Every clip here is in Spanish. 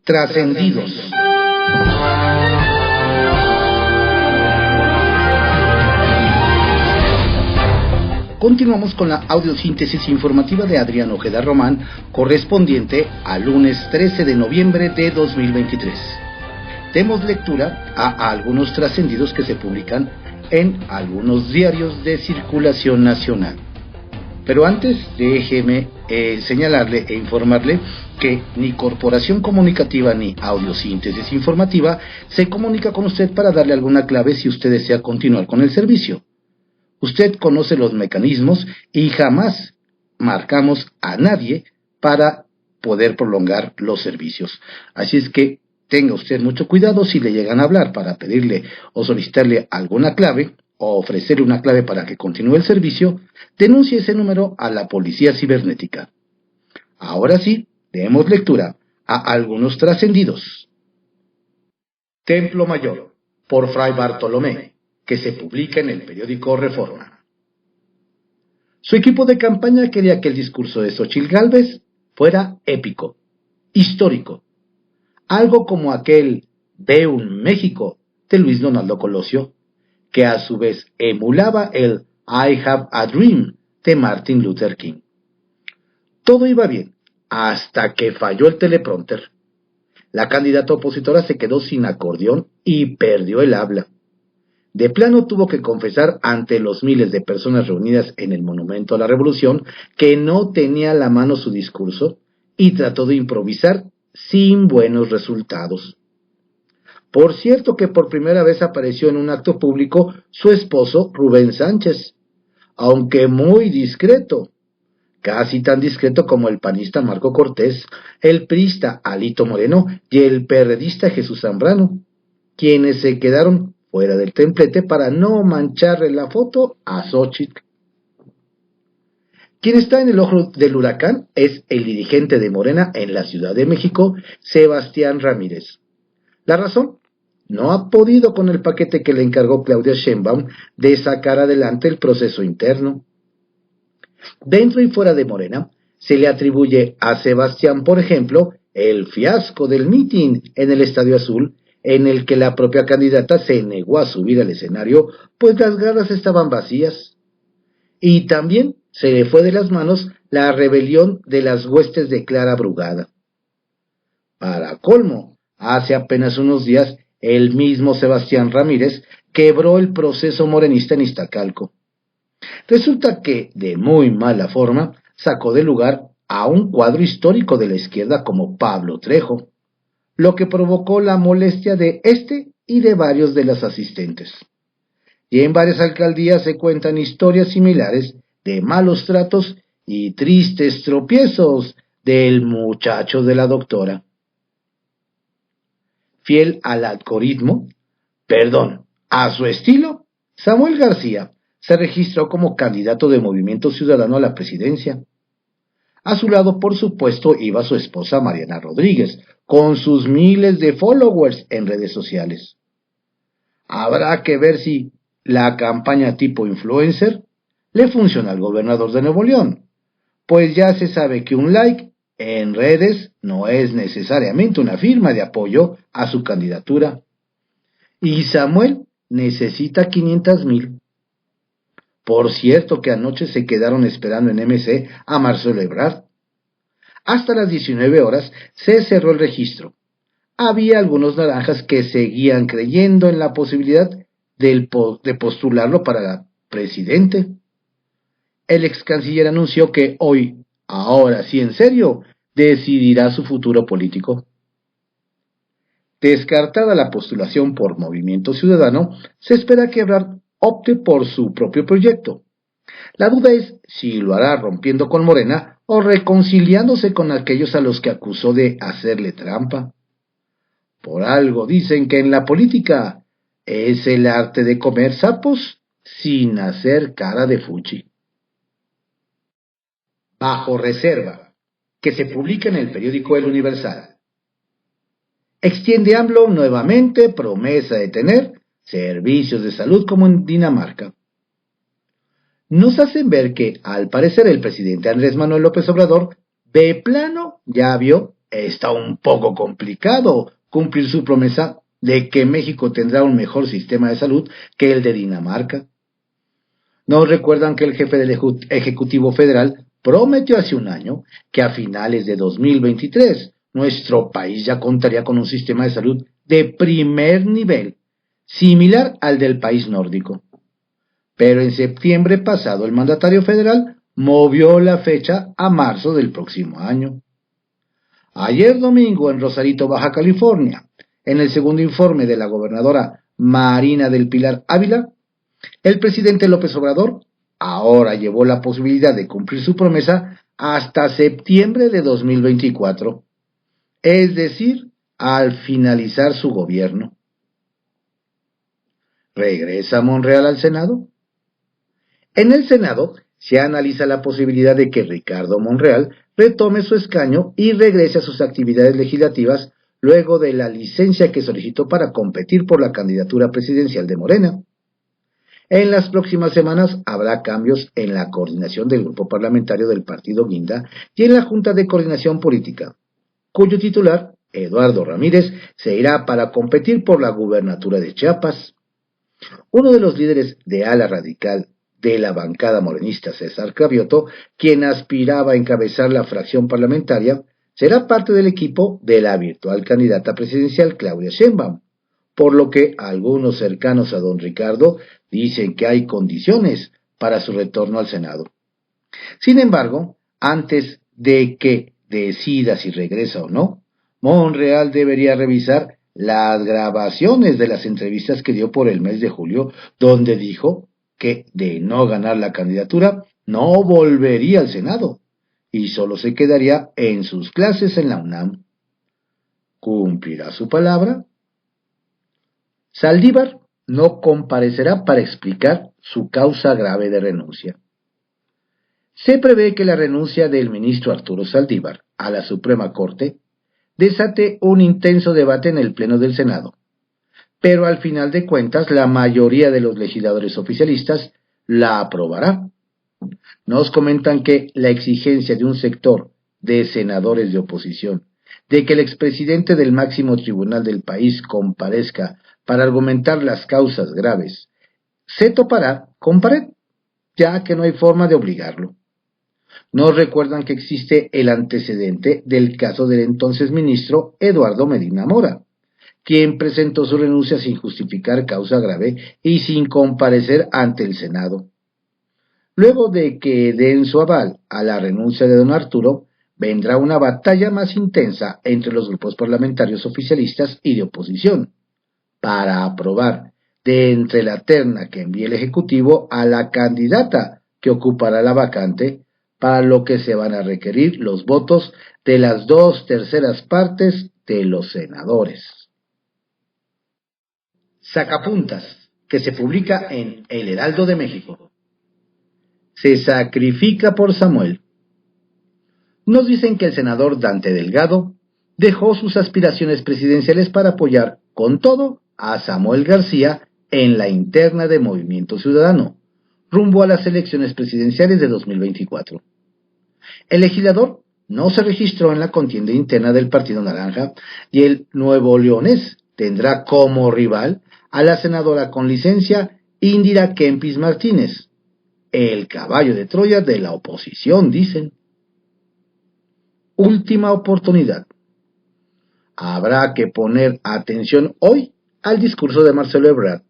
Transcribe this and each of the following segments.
Trascendidos. Continuamos con la audiosíntesis informativa de Adrián Ojeda Román, correspondiente al lunes 13 de noviembre de 2023. Demos lectura a algunos trascendidos que se publican en algunos diarios de circulación nacional. Pero antes, déjeme señalarle e informarle que ni Corporación Comunicativa ni Audiosíntesis Informativa se comunica con usted para darle alguna clave si usted desea continuar con el servicio. Usted conoce los mecanismos y jamás marcamos a nadie para poder prolongar los servicios. Así es que tenga usted mucho cuidado si le llegan a hablar para pedirle o solicitarle alguna clave o ofrecerle una clave para que continúe el servicio. Denuncie ese número a la Policía Cibernética. Ahora sí, demos lectura a algunos trascendidos. Templo Mayor, por Fray Bartolomé, que se publica en el periódico Reforma. Su equipo de campaña quería que el discurso de Xóchitl Gálvez fuera épico, histórico, algo como aquel "Ve un México" de Luis Donaldo Colosio, que a su vez emulaba el "I Have a Dream" de Martin Luther King. Todo iba bien, hasta que falló el teleprompter. La candidata opositora se quedó sin acordeón y perdió el habla. De plano tuvo que confesar ante los miles de personas reunidas en el Monumento a la Revolución que no tenía a la mano su discurso y trató de improvisar sin buenos resultados. Por cierto que por primera vez apareció en un acto público su esposo Rubén Sánchez, aunque muy discreto, casi tan discreto como el panista Marco Cortés, el priista Alito Moreno y el perredista Jesús Zambrano, quienes se quedaron fuera del templete para no mancharle la foto a Xóchitl. Quien está en el ojo del huracán es el dirigente de Morena en la Ciudad de México, Sebastián Ramírez. La razón: no ha podido con el paquete que le encargó Claudia Sheinbaum de sacar adelante el proceso interno. Dentro y fuera de Morena, se le atribuye a Sebastián, por ejemplo, el fiasco del mitin en el Estadio Azul, en el que la propia candidata se negó a subir al escenario, pues las gradas estaban vacías. Y también se le fue de las manos la rebelión de las huestes de Clara Brugada. Para colmo, hace apenas unos días, el mismo Sebastián Ramírez quebró el proceso morenista en Iztacalco. Resulta que, de muy mala forma, sacó del lugar a un cuadro histórico de la izquierda como Pablo Trejo, lo que provocó la molestia de este y de varios de los asistentes. Y en varias alcaldías se cuentan historias similares de malos tratos y tristes tropiezos del muchacho de la doctora. Fiel al algoritmo, a su estilo, Samuel García se registró como candidato de Movimiento Ciudadano a la presidencia. A su lado, por supuesto, iba su esposa Mariana Rodríguez, con sus miles de followers en redes sociales. Habrá que ver si la campaña tipo influencer le funciona al gobernador de Nuevo León, pues ya se sabe que un like en redes no es necesariamente una firma de apoyo a su candidatura. Y Samuel necesita 500,000. Por cierto que anoche se quedaron esperando en MC a Marcelo Ebrard. Hasta las 19 horas se cerró el registro. Había algunos naranjas que seguían creyendo en la posibilidad de postularlo para presidente. El ex canciller anunció que hoy, ahora sí en serio, decidirá su futuro político. Descartada la postulación por Movimiento Ciudadano, se espera que Ebrard opte por su propio proyecto. La duda es si lo hará rompiendo con Morena o reconciliándose con aquellos a los que acusó de hacerle trampa. Por algo dicen que en la política es el arte de comer sapos sin hacer cara de fuchi. Bajo reserva, que se publica en el periódico El Universal. Extiende AMLO nuevamente promesa de tener servicios de salud como en Dinamarca. Nos hacen ver que, al parecer, el presidente Andrés Manuel López Obrador de plano ya vio está un poco complicado cumplir su promesa de que México tendrá un mejor sistema de salud que el de Dinamarca. ¿No recuerdan que el jefe del Ejecutivo Federal prometió hace un año que a finales de 2023 nuestro país ya contaría con un sistema de salud de primer nivel, similar al del país nórdico? Pero en septiembre pasado el mandatario federal movió la fecha a marzo del próximo año. Ayer domingo en Rosarito, Baja California, en el segundo informe de la gobernadora Marina del Pilar Ávila, el presidente López Obrador ahora llevó la posibilidad de cumplir su promesa hasta septiembre de 2024, es decir, al finalizar su gobierno. ¿Regresa Monreal al Senado? En el Senado se analiza la posibilidad de que Ricardo Monreal retome su escaño y regrese a sus actividades legislativas luego de la licencia que solicitó para competir por la candidatura presidencial de Morena. En las próximas semanas habrá cambios en la coordinación del grupo parlamentario del Partido Guinda y en la Junta de Coordinación Política, cuyo titular, Eduardo Ramírez, se irá para competir por la gubernatura de Chiapas. Uno de los líderes de ala radical de la bancada morenista, César Cravioto, quien aspiraba a encabezar la fracción parlamentaria, será parte del equipo de la virtual candidata presidencial Claudia Sheinbaum, por lo que algunos cercanos a don Ricardo dicen que hay condiciones para su retorno al Senado. Sin embargo, antes de que decida si regresa o no, Monreal debería revisar las grabaciones de las entrevistas que dio por el mes de julio, donde dijo que de no ganar la candidatura no volvería al Senado y solo se quedaría en sus clases en la UNAM. ¿Cumplirá su palabra? Saldívar no comparecerá para explicar su causa grave de renuncia. Se prevé que la renuncia del ministro Arturo Saldívar a la Suprema Corte desate un intenso debate en el Pleno del Senado, pero al final de cuentas la mayoría de los legisladores oficialistas la aprobará. Nos comentan que la exigencia de un sector de senadores de oposición de que el expresidente del máximo tribunal del país comparezca para argumentar las causas graves se topará con pared, ya que no hay forma de obligarlo. Nos recuerdan que existe el antecedente del caso del entonces ministro Eduardo Medina Mora, quien presentó su renuncia sin justificar causa grave y sin comparecer ante el Senado. Luego de que den su aval a la renuncia de don Arturo, vendrá una batalla más intensa entre los grupos parlamentarios oficialistas y de oposición, para aprobar de entre la terna que envíe el Ejecutivo a la candidata que ocupará la vacante, para lo que se van a requerir los votos de las 2/3 partes de los senadores. Sacapuntas, que se publica en El Heraldo de México. Se sacrifica por Samuel. Nos dicen que el senador Dante Delgado dejó sus aspiraciones presidenciales para apoyar con todo a Samuel García en la interna de Movimiento Ciudadano, rumbo a las elecciones presidenciales de 2024. El legislador no se registró en la contienda interna del Partido Naranja y el Nuevo Leonés tendrá como rival a la senadora con licencia Indira Kempis Martínez, el caballo de Troya de la oposición, dicen. Última oportunidad. Habrá que poner atención hoy al discurso de Marcelo Ebrard,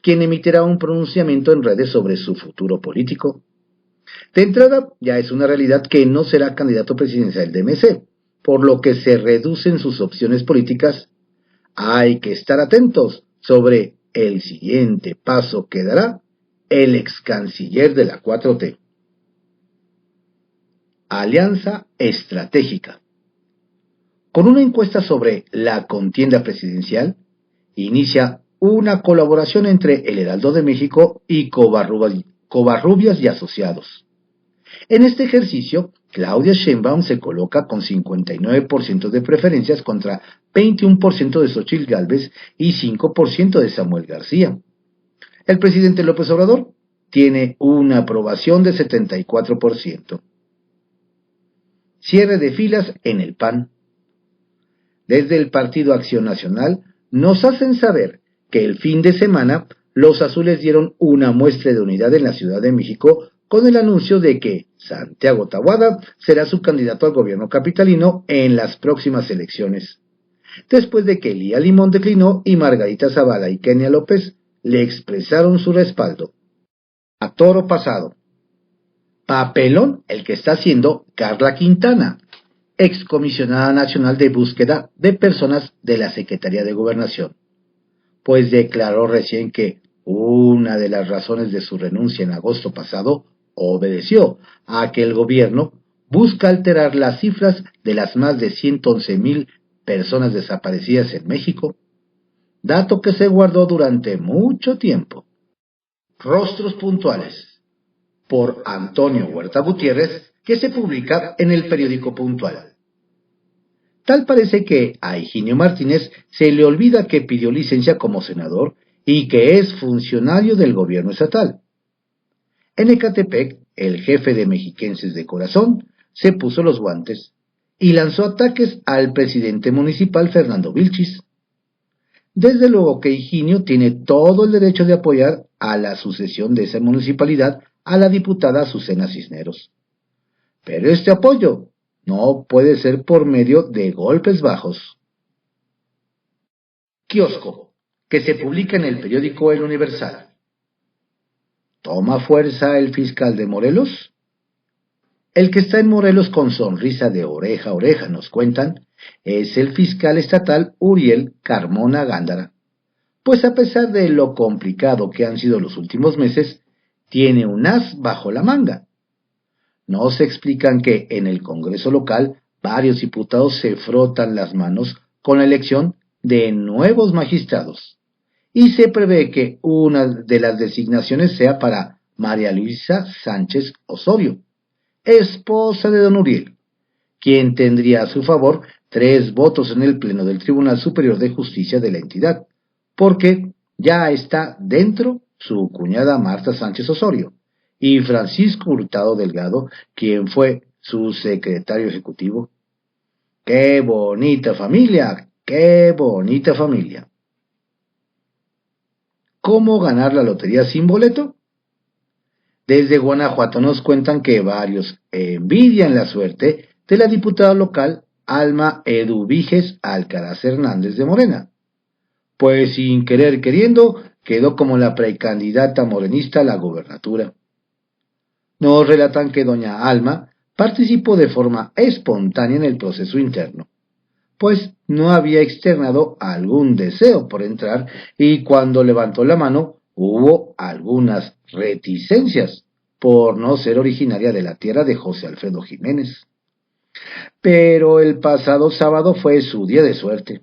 quien emitirá un pronunciamiento en redes sobre su futuro político. De entrada, ya es una realidad que no será candidato presidencial de MC, por lo que se reducen sus opciones políticas. Hay que estar atentos sobre el siguiente paso que dará el ex canciller de la 4T. Alianza estratégica. Con una encuesta sobre la contienda presidencial, inicia una colaboración entre El Heraldo de México y Covarrubias y Asociados. En este ejercicio, Claudia Sheinbaum se coloca con 59% de preferencias contra 21% de Xóchitl Gálvez y 5% de Samuel García. El presidente López Obrador tiene una aprobación de 74%. Cierre de filas en el PAN. Desde el Partido Acción Nacional nos hacen saber que el fin de semana los azules dieron una muestra de unidad en la Ciudad de México con el anuncio de que Santiago Taboada será su candidato al gobierno capitalino en las próximas elecciones, después de que Elía Limón declinó y Margarita Zavala y Kenia López le expresaron su respaldo. A toro pasado. Papelón el que está haciendo Carla Quintana, excomisionada nacional de búsqueda de personas de la Secretaría de Gobernación, pues declaró recién que una de las razones de su renuncia en agosto pasado obedeció a que el gobierno busca alterar las cifras de las más de 111,000 personas desaparecidas en México, dato que se guardó durante mucho tiempo. Rostros puntuales, por Antonio Huerta Gutiérrez, que se publica en el periódico Puntual. Tal parece que a Higinio Martínez se le olvida que pidió licencia como senador y que es funcionario del gobierno estatal. En Ecatepec, el jefe de Mexiquenses de Corazón se puso los guantes y lanzó ataques al presidente municipal Fernando Vilchis. Desde luego que Higinio tiene todo el derecho de apoyar a la sucesión de esa municipalidad a la diputada Azucena Cisneros. Pero este apoyo no puede ser por medio de golpes bajos. Kiosco, que se publica en el periódico El Universal. ¿Toma fuerza el fiscal de Morelos? El que está en Morelos con sonrisa de oreja a oreja, nos cuentan, es el fiscal estatal Uriel Carmona Gándara. Pues a pesar de lo complicado que han sido los últimos meses, tiene un as bajo la manga. Nos explican que en el Congreso local varios diputados se frotan las manos con la elección de nuevos magistrados, y se prevé que una de las designaciones sea para María Luisa Sánchez Osorio, esposa de don Uriel, quien tendría a su favor 3 votos en el Pleno del Tribunal Superior de Justicia de la entidad, porque ya está dentro su cuñada Marta Sánchez Osorio y Francisco Hurtado Delgado, quien fue su secretario ejecutivo. ¡Qué bonita familia! ¡Qué bonita familia! ¿Cómo ganar la lotería sin boleto? Desde Guanajuato nos cuentan que varios envidian la suerte de la diputada local Alma Eduviges Alcaraz Hernández de Morena, pues sin querer queriendo quedó como la precandidata morenista a la gobernatura. Nos relatan que doña Alma participó de forma espontánea en el proceso interno, pues no había externado algún deseo por entrar y cuando levantó la mano hubo algunas reticencias por no ser originaria de la tierra de José Alfredo Jiménez. Pero el pasado sábado fue su día de suerte,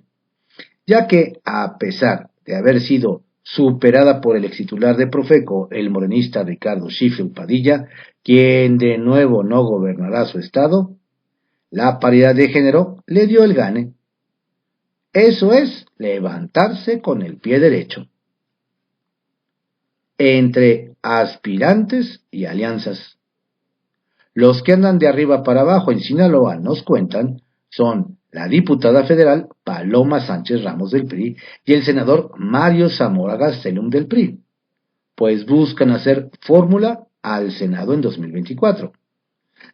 ya que a pesar de haber sido superada por el extitular de Profeco, el morenista Ricardo Sheffield Padilla, quien de nuevo no gobernará su estado, la paridad de género le dio el gane. Eso es levantarse con el pie derecho. Entre aspirantes y alianzas. Los que andan de arriba para abajo en Sinaloa, nos cuentan, son la diputada federal Paloma Sánchez Ramos del PRI y el senador Mario Zamora Gastelum del PRI, pues buscan hacer fórmula al Senado en 2024.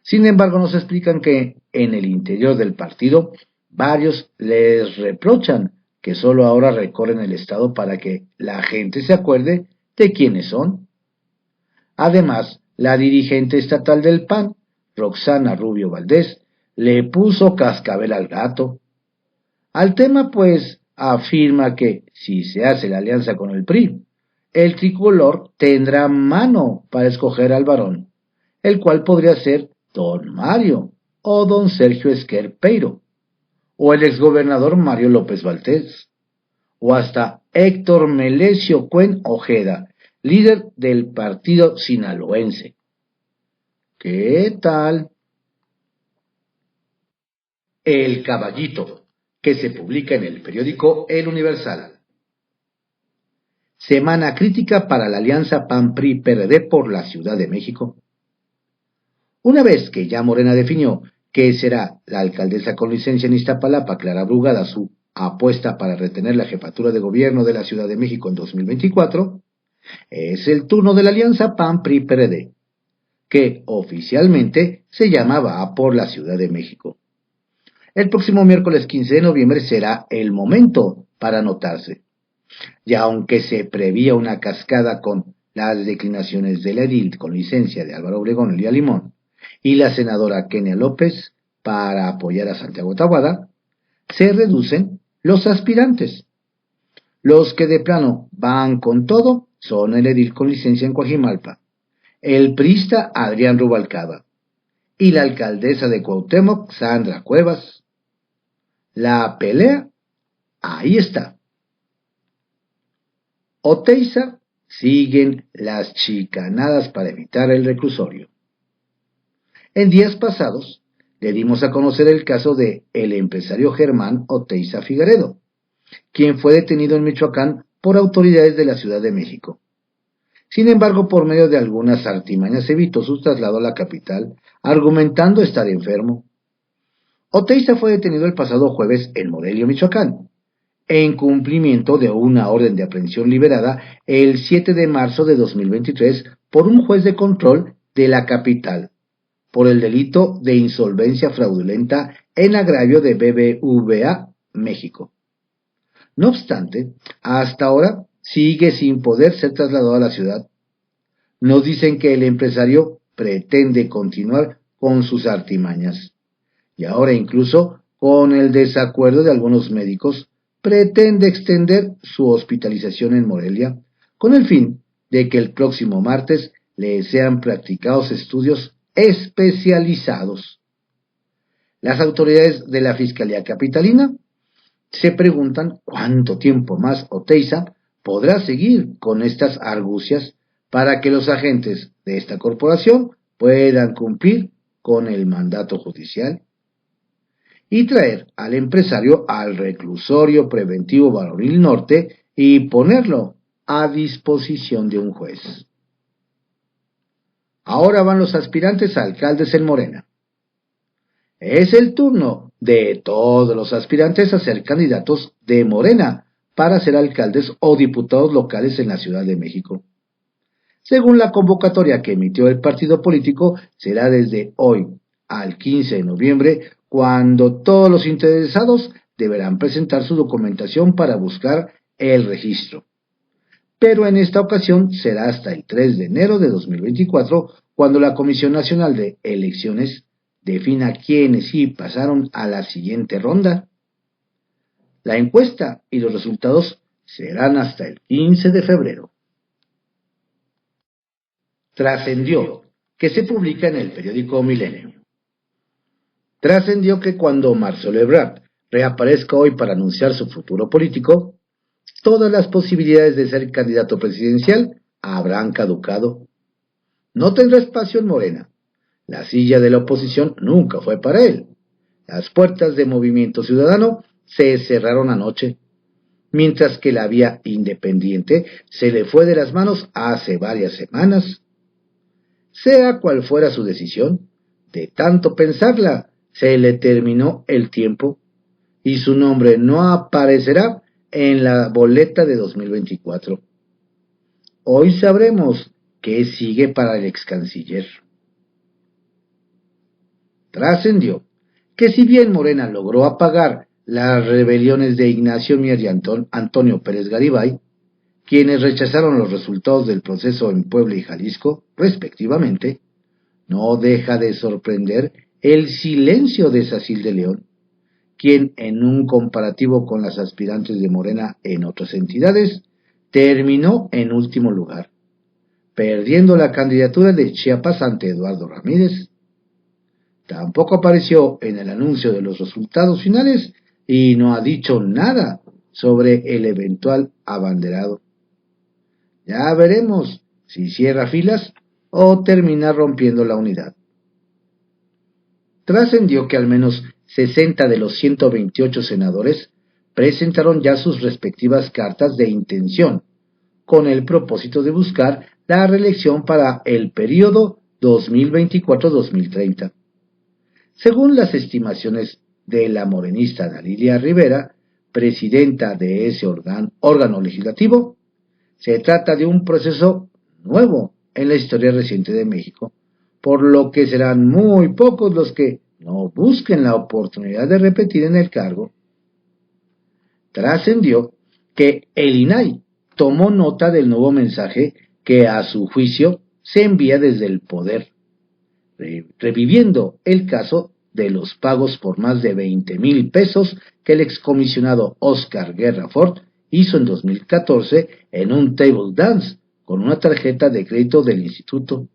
Sin embargo, nos explican que en el interior del partido varios les reprochan que solo ahora recorren el estado para que la gente se acuerde de quiénes son. Además, la dirigente estatal del PAN, Roxana Rubio Valdés, le puso cascabel al gato. Al tema, pues, afirma que si se hace la alianza con el PRI, el tricolor tendrá mano para escoger al varón, el cual podría ser don Mario o don Sergio Esquer Peiro, o el exgobernador Mario López Valdés, o hasta Héctor Melesio Cuen Ojeda, líder del partido sinaloense. ¿Qué tal? El Caballito, que se publica en el periódico El Universal. Semana crítica para la alianza PAN-PRI-PRD por la Ciudad de México. Una vez que ya Morena definió que será la alcaldesa con licencia en Iztapalapa, Clara Brugada, su apuesta para retener la jefatura de gobierno de la Ciudad de México en 2024, es el turno de la alianza PAN-PRI-PRD, que oficialmente se llama Va por la Ciudad de México. El próximo miércoles 15 de noviembre será el momento para anotarse. Y aunque se prevía una cascada con las declinaciones del edil con licencia de Álvaro Obregón Elía Limón y la senadora Kenia López para apoyar a Santiago Taboada, se reducen los aspirantes. Los que de plano van con todo son el edil con licencia en Coajimalpa, el priista Adrián Rubalcaba y la alcaldesa de Cuauhtémoc, Sandra Cuevas. La pelea, ahí está. Oteiza, siguen las chicanadas para evitar el reclusorio. En días pasados, le dimos a conocer el caso de el empresario Germán Oteiza Figueredo, quien fue detenido en Michoacán por autoridades de la Ciudad de México. Sin embargo, por medio de algunas artimañas evitó su traslado a la capital, argumentando estar enfermo. Oteiza fue detenido el pasado jueves en Morelia, Michoacán, en cumplimiento de una orden de aprehensión liberada el 7 de marzo de 2023 por un juez de control de la capital, por el delito de insolvencia fraudulenta en agravio de BBVA, México. No obstante, hasta ahora sigue sin poder ser trasladado a la ciudad. Nos dicen que el empresario pretende continuar con sus artimañas, y ahora incluso, con el desacuerdo de algunos médicos, pretende extender su hospitalización en Morelia, con el fin de que el próximo martes le sean practicados estudios especializados. Las autoridades de la Fiscalía Capitalina se preguntan cuánto tiempo más Oteiza podrá seguir con estas argucias para que los agentes de esta corporación puedan cumplir con el mandato judicial y traer al empresario al reclusorio preventivo Varonil Norte y ponerlo a disposición de un juez. Ahora van los aspirantes a alcaldes en Morena. Es el turno de todos los aspirantes a ser candidatos de Morena para ser alcaldes o diputados locales en la Ciudad de México. Según la convocatoria que emitió el partido político, será desde hoy al 15 de noviembre cuando todos los interesados deberán presentar su documentación para buscar el registro. Pero en esta ocasión será hasta el 3 de enero de 2024 cuando la Comisión Nacional de Elecciones defina quiénes sí pasaron a la siguiente ronda. La encuesta y los resultados serán hasta el 15 de febrero. Trascendió que se publica en el periódico Milenio. Trascendió que cuando Marcelo Ebrard reaparezca hoy para anunciar su futuro político, todas las posibilidades de ser candidato presidencial habrán caducado. No tendrá espacio en Morena. La silla de la oposición nunca fue para él. Las puertas de Movimiento Ciudadano se cerraron anoche, mientras que la vía independiente se le fue de las manos hace varias semanas. Sea cual fuera su decisión, de tanto pensarla, se le terminó el tiempo y su nombre no aparecerá en la boleta de 2024. Hoy sabremos qué sigue para el ex canciller. Trascendió que si bien Morena logró apagar las rebeliones de Ignacio Mier y Antonio Pérez Garibay, quienes rechazaron los resultados del proceso en Puebla y Jalisco, respectivamente, no deja de sorprender el silencio de Sacil de León, quien en un comparativo con las aspirantes de Morena en otras entidades, terminó en último lugar, perdiendo la candidatura de Chiapas ante Eduardo Ramírez. Tampoco apareció en el anuncio de los resultados finales y no ha dicho nada sobre el eventual abanderado. Ya veremos si cierra filas o termina rompiendo la unidad. Trascendió que al menos 60 de los 128 senadores presentaron ya sus respectivas cartas de intención, con el propósito de buscar la reelección para el periodo 2024-2030. Según las estimaciones de la morenista Ana Lilia Rivera, presidenta de ese órgano legislativo, se trata de un proceso nuevo en la historia reciente de México, por lo que serán muy pocos los que no busquen la oportunidad de repetir en el cargo. Trascendió que el INAI tomó nota del nuevo mensaje que a su juicio se envía desde el poder, reviviendo el caso de los pagos por más de 20,000 pesos que el excomisionado Oscar Guerra Fort hizo en 2014 en un table dance con una tarjeta de crédito del instituto.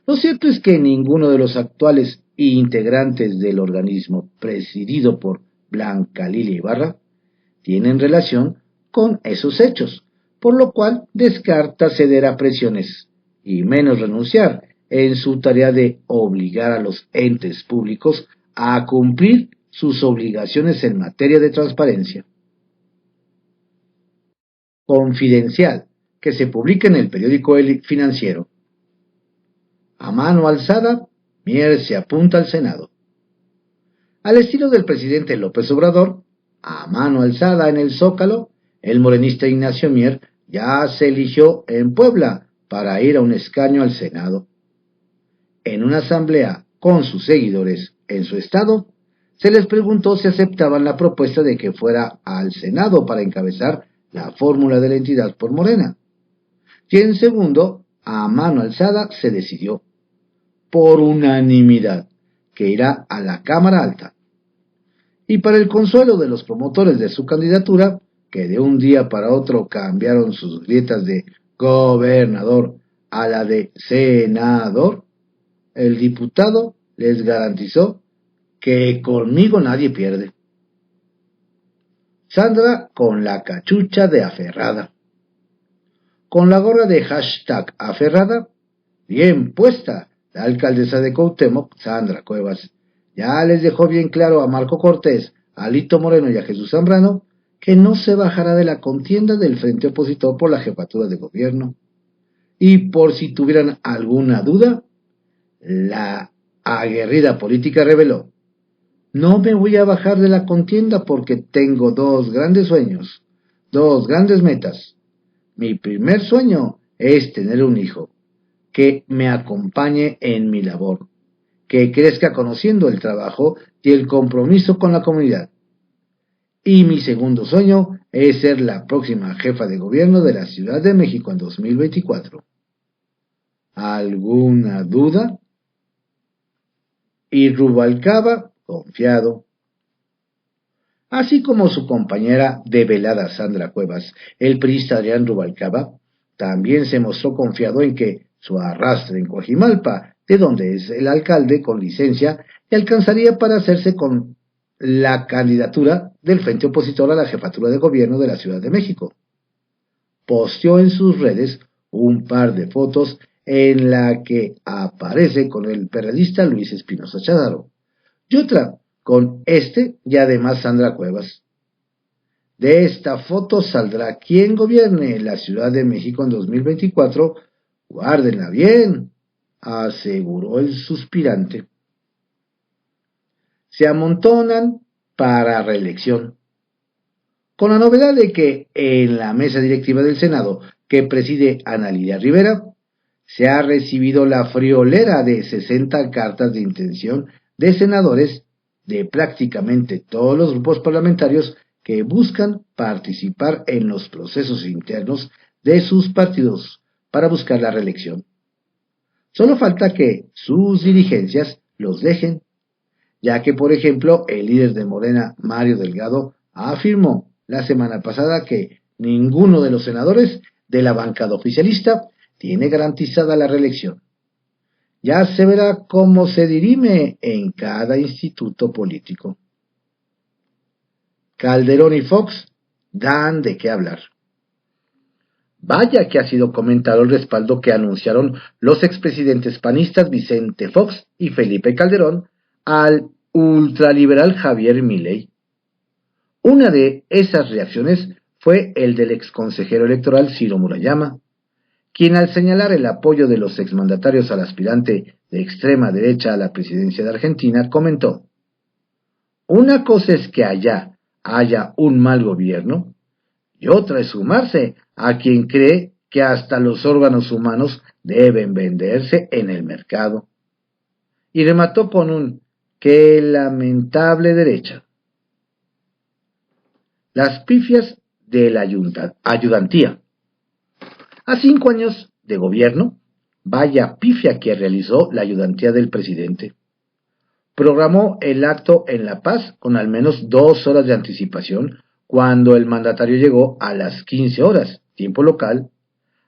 Lo cierto es que ninguno de los actuales integrantes del organismo presidido por Blanca Lilia Ibarra tienen relación con esos hechos, por lo cual descarta ceder a presiones y menos renunciar en su tarea de obligar a los entes públicos a cumplir sus obligaciones en materia de transparencia. Confidencial, que se publica en el periódico El Financiero. A mano alzada, Mier se apunta al Senado. Al estilo del presidente López Obrador, a mano alzada en el Zócalo, el morenista Ignacio Mier ya se eligió en Puebla para ir a un escaño al Senado. En una asamblea con sus seguidores en su estado, se les preguntó si aceptaban la propuesta de que fuera al Senado para encabezar la fórmula de la entidad por Morena. Y en segundo, a mano alzada, se decidió, por unanimidad, que irá a la Cámara Alta. Y para el consuelo de los promotores de su candidatura, que de un día para otro cambiaron sus grietas de gobernador a la de senador, el diputado les garantizó que conmigo nadie pierde. Sandra con la cachucha de aferrada. Con la gorra de hashtag aferrada, bien puesta, la alcaldesa de Cuauhtémoc, Sandra Cuevas, ya les dejó bien claro a Marco Cortés, a Alito Moreno y a Jesús Zambrano que no se bajará de la contienda del frente opositor por la jefatura de gobierno. Y por si tuvieran alguna duda, la aguerrida política reveló: no me voy a bajar de la contienda porque tengo dos grandes sueños, dos grandes metas. Mi primer sueño es tener un hijo, que me acompañe en mi labor, que crezca conociendo el trabajo y el compromiso con la comunidad. Y mi segundo sueño es ser la próxima jefa de gobierno de la Ciudad de México en 2024. ¿Alguna duda? Y Rubalcaba, confiado. Así como su compañera de velada Sandra Cuevas, el priista Adrián Rubalcaba también se mostró confiado en que su arrastre en Coajimalpa, de donde es el alcalde con licencia, le alcanzaría para hacerse con la candidatura del frente opositor a la jefatura de gobierno de la Ciudad de México. Posteó en sus redes un par de fotos en la que aparece con el periodista Luis Espinosa Cházaro, y otra con y además Sandra Cuevas. De esta foto saldrá quien gobierne la Ciudad de México en 2024, guárdenla bien, aseguró el suspirante. Se amontonan para reelección, con la novedad de que en la mesa directiva del Senado, que preside Ana Lilia Rivera, se ha recibido la friolera de 60 cartas de intención de senadores de prácticamente todos los grupos parlamentarios que buscan participar en los procesos internos de sus partidos para buscar la reelección. Solo falta que sus dirigencias los dejen, ya que, por ejemplo, el líder de Morena, Mario Delgado, afirmó la semana pasada que ninguno de los senadores de la bancada oficialista tiene garantizada la reelección. Ya se verá cómo se dirime en cada instituto político. Calderón y Fox dan de qué hablar. Vaya que ha sido comentado el respaldo que anunciaron los expresidentes panistas Vicente Fox y Felipe Calderón al ultraliberal Javier Milei. Una de esas reacciones fue el del exconsejero electoral Ciro Murayama, quien al señalar el apoyo de los exmandatarios al aspirante de extrema derecha a la presidencia de Argentina, comentó: una cosa es que allá haya un mal gobierno y otra es sumarse a quien cree que hasta los órganos humanos deben venderse en el mercado. Y remató con un ¡qué lamentable derecha! Las pifias de la ayudantía. A 5 años de gobierno, vaya pifia que realizó la ayudantía del presidente. Programó el acto en La Paz con al menos 2 horas de anticipación, cuando el mandatario llegó a las 15 horas, tiempo local,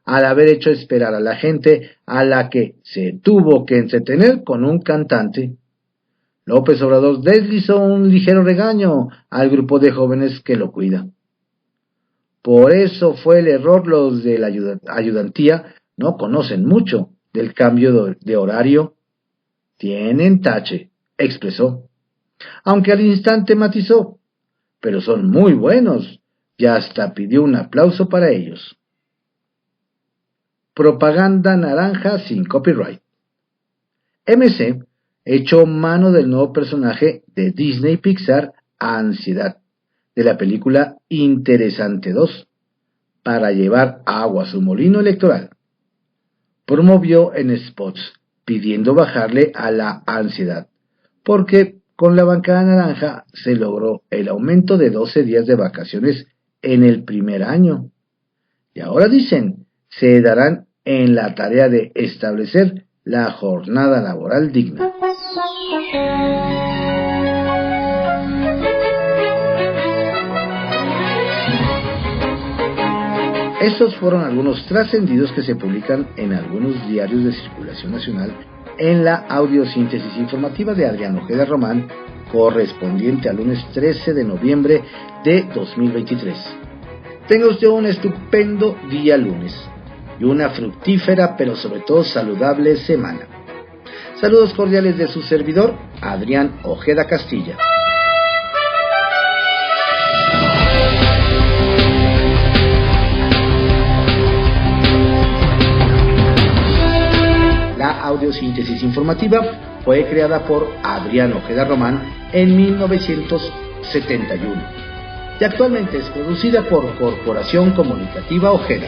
al haber hecho esperar a la gente, a la que se tuvo que entretener con un cantante. López Obrador deslizó un ligero regaño al grupo de jóvenes que lo cuida. Por eso fue el error. Los de la ayudantía no conocen mucho del cambio de horario. Tienen tache, expresó, aunque al instante matizó, pero son muy buenos, y hasta pidió un aplauso para ellos. Propaganda naranja sin copyright. MC echó mano del nuevo personaje de Disney Pixar, Ansiedad, de la película Interesante 2, para llevar agua a su molino electoral. Promovió en spots pidiendo bajarle a la ansiedad, porque con la bancada naranja se logró el aumento de 12 días de vacaciones en el primer año. Y ahora dicen, se darán en la tarea de establecer la jornada laboral digna. Estos fueron algunos trascendidos que se publican en algunos diarios de circulación nacional en la audiosíntesis informativa de Adrián Ojeda Román, correspondiente al lunes 13 de noviembre de 2023. Tenga usted un estupendo día lunes y una fructífera pero sobre todo saludable semana. Saludos cordiales de su servidor, Adrián Ojeda Castilla. La audiosíntesis informativa fue creada por Adrián Ojeda Román en 1971 y actualmente es producida por Corporación Comunicativa Ojeda.